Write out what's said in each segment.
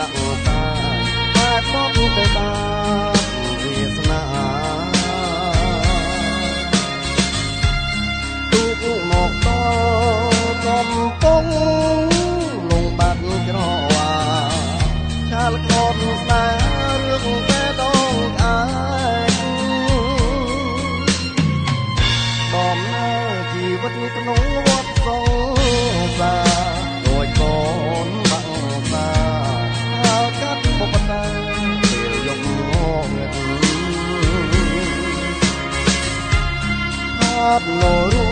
ដាក់តាតែមកទៅតាមវាសនាទូកមកដល់កំពង់លងបាត់ច្រវ៉ាឆាលកូនស្នេហ៍រឿងកែដងអាយបំណើជីវិតក្នុងវត្តសង្សារដូចកូនបាក់សាហើយកាត់បុកតាពេលយកងងឹតហាត់លោរូ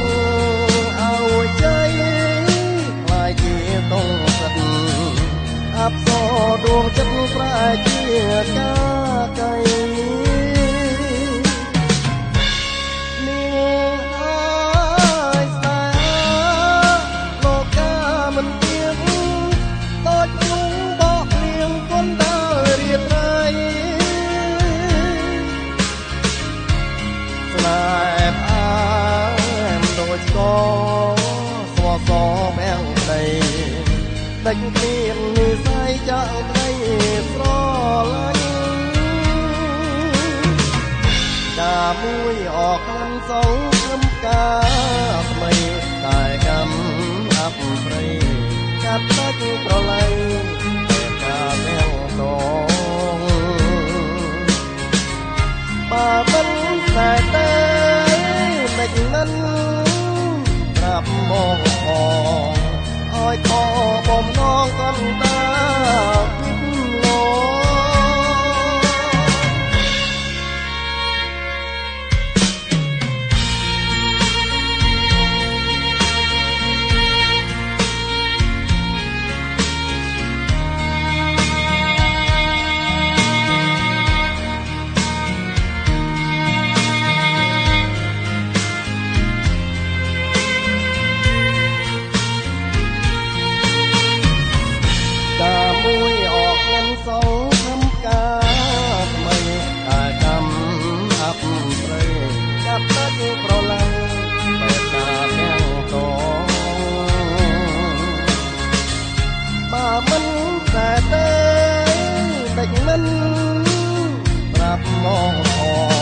ឲ្យใจខ្លាយជាតងសិតអបសរដួងចិត្តប្រែជាកាកៃដាច់គ្មាននិស័យចាក់ត្រីស្រឡាញ់តាមួយអកក្លិនសងខំការថ្មីតែកម្មអបព្រៃកាត់ដាច់ប្រឡែងតែការទាំងដងបើមិនតែតែមិនមិនប្រាប់មកផងឲ្យខបំណងកំតាពិតលោមួយអកក្លិនសងខំការថ្មីតែកម្មអបព្រៃកាត់ដាច់ប្រឡែងបែបការទាំងតងបើមិនតែទេដាច់មិនប្រាប់មកផង